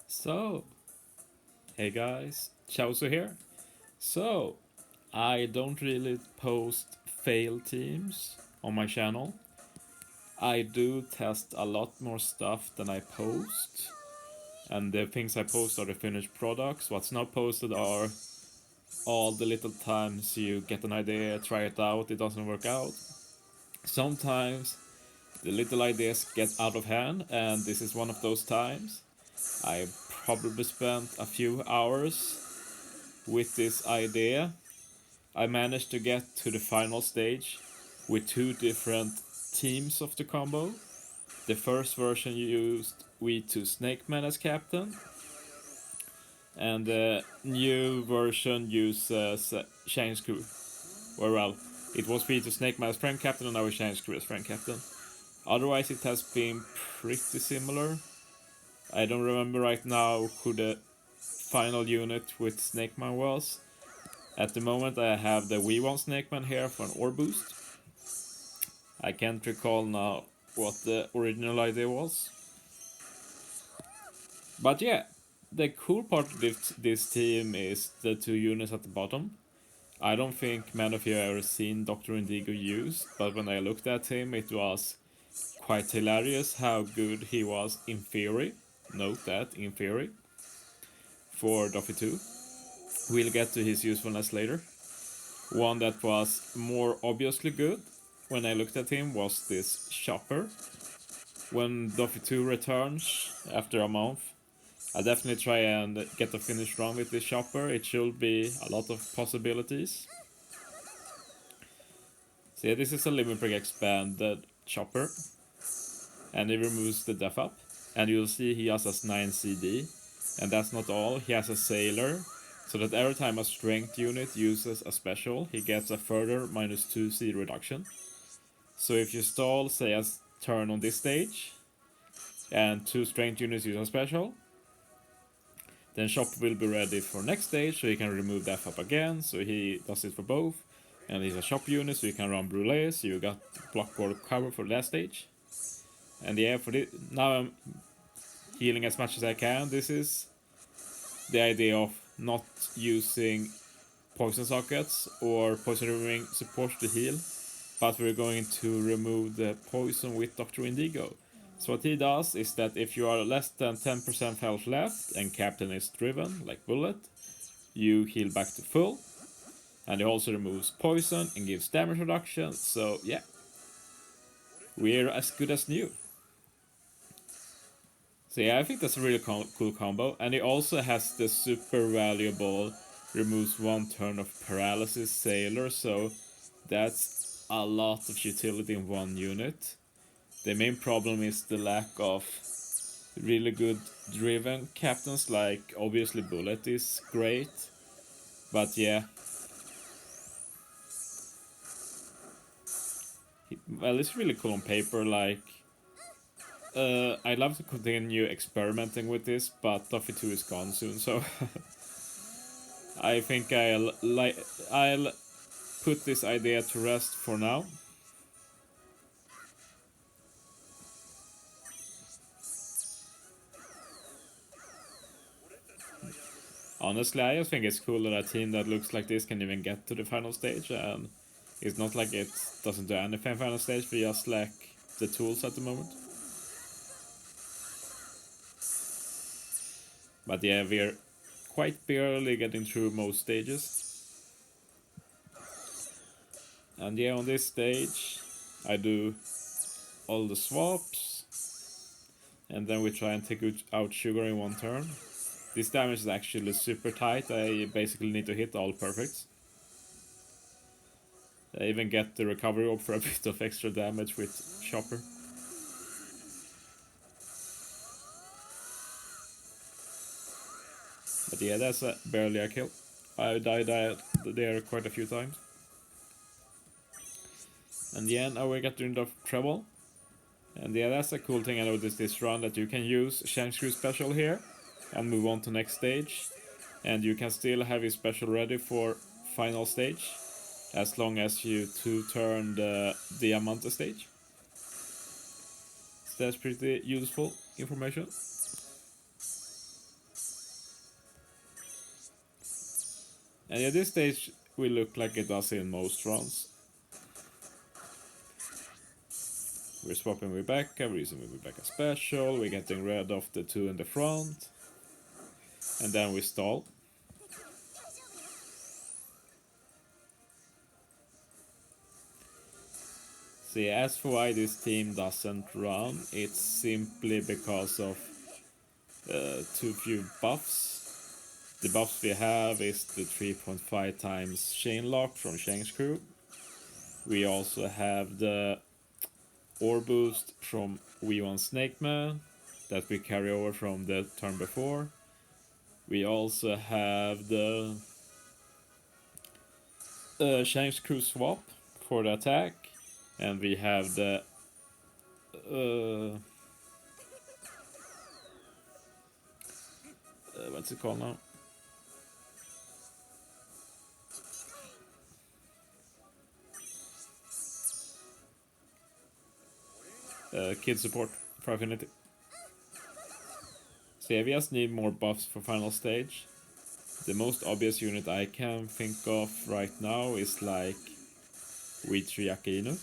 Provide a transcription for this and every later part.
So, hey guys, Chausu here. So, I don't really post fail teams on my channel. I do test a lot more stuff than I post, and the things I post are the finished products. What's not posted are all the little times you get an idea, try it out, it doesn't work out. Sometimes the little ideas get out of hand, and this is one of those times. I probably spent a few hours with this idea. I managed to get to the final stage with two different teams of the combo. The first version used V2 Snake Man as captain, and the new version uses Shine Screw. Well, it was V2 Snake Man as friend captain, and now it's Shine Screw as friend captain. Otherwise, it has been pretty similar. I don't remember right now who the final unit with Snake Man was. At the moment I have the V1 Snake Man here for an ore boost. I can't recall now what the original idea was. But yeah, the cool part of this team is the two units at the bottom. I don't think many of you have ever seen Dr. Indigo used, but when I looked at him it was quite hilarious how good he was in theory. Note that, in theory. For Doffy 2. We'll get to his usefulness later. One that was more obviously good when I looked at him was this Chopper. When Doffy 2 returns after a month, I'll definitely try and get a finish run with this Chopper. It should be a lot of possibilities. So yeah, this is a Limit Break expanded Chopper, and it removes the death up. And you'll see he has a 9 CD, and that's not all. He has a Sailor, so that every time a strength unit uses a special, he gets a further -2 C reduction. So if you stall, say, a turn on this stage, and two strength units use a special, then Shop will be ready for next stage, so he can remove that up again, so he does it for both. And he's a Shop unit, so you can run Brûlé, so you got block or cover for that stage. And yeah, for this, now I'm healing as much as I can. This is the idea of not using poison sockets or poison removing support to heal, but we're going to remove the poison with Dr. Indigo. So what he does is that if you are less than 10% health left and Captain is driven, like Bullet, you heal back to full. And he also removes poison and gives damage reduction, so yeah. We're as good as new. So yeah, I think that's a really cool combo. And he also has the super valuable removes 1 turn of paralysis Sailor, so that's a lot of utility in one unit. The main problem is the lack of really good driven captains, like obviously Bullet is great, but yeah. Well, it's really cool on paper, like I'd love to continue experimenting with this, but Doffy 2 is gone soon, so I think I'll put this idea to rest for now. Honestly, I just think it's cool that a team that looks like this can even get to the final stage, and it's not like it doesn't do anything final stage, we just lack the tools at the moment. But yeah, we're quite barely getting through most stages. And yeah, on this stage, I do all the swaps, and then we try and take out Sugar in 1 turn. This damage is actually super tight, I basically need to hit all perfects. I even get the recovery orb for a bit of extra damage with Chopper. But yeah, that's barely a kill. I died there quite a few times. And yeah, now we get rid of Treble. And yeah, that's a cool thing I noticed this run, that you can use Shangscrew special here and move on to next stage. And you can still have your special ready for final stage, as long as you 2-turn the Diamante stage. So that's pretty useful information. And at this stage, we look like it does in most runs. We're swapping Rebecca, we're using Rebecca special, we're getting rid of the two in the front, and then we stall. See, as for why this team doesn't run, it's simply because of too few buffs. The buffs we have is the 3.5 times chain lock from Shang's crew. We also have the ore boost from V1 Snake Man that we carry over from the turn before. We also have the Shang's crew swap for the attack, and we have the what's it called now? Kid support for Affinity. So yeah, we just need more buffs for final stage. The most obvious unit I can think of right now is like V3 Akinu.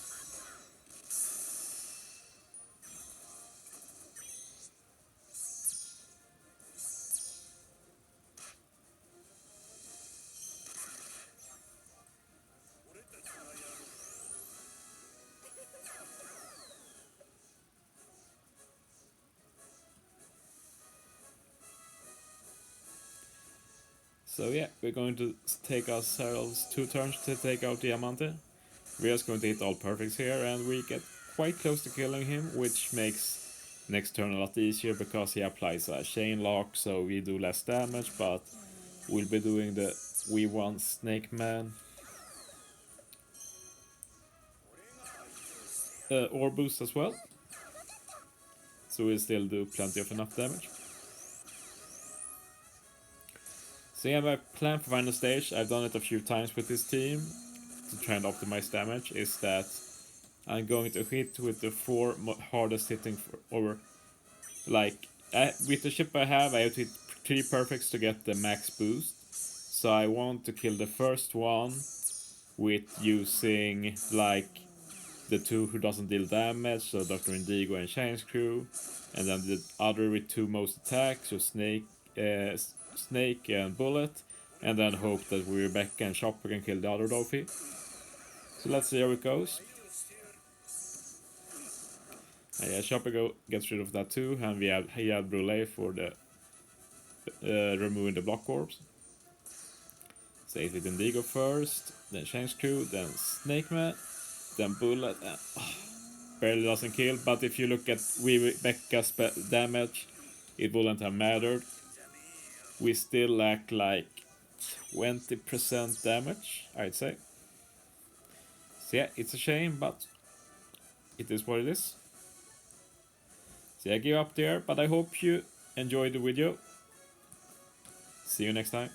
So yeah, we're going to take ourselves 2 turns to take out Diamante. We're just going to hit all perfects here, and we get quite close to killing him, which makes next turn a lot easier because he applies a chain lock, so we do less damage, but we'll be doing the V1 Snake Man ore boost as well. So we'll still do plenty of enough damage. So yeah, my plan for final stage, I've done it a few times with this team to try and optimize damage, is that I'm going to hit with the 4 hardest hitting over, like, with the ship I have to hit 3 perfects to get the max boost. So I want to kill the first one with using, like, the 2 who doesn't deal damage, so Dr. Indigo and Shane's crew, and then the other with 2 most attacks, so Snake and Bullet, and then hope that Rebecca and Chopper can kill the other Doffy. So let's see how it goes. Yeah, Chopper gets rid of that too, and he had Brule for the removing the block orbs. Save with Indigo first, then Shane's crew, then Snake Man, then Bullet, and barely doesn't kill, but if you look at Rebecca's damage, it wouldn't have mattered. We still lack like 20% damage, I'd say. So yeah, it's a shame, but it is what it is. So I give up there, but I hope you enjoyed the video. See you next time.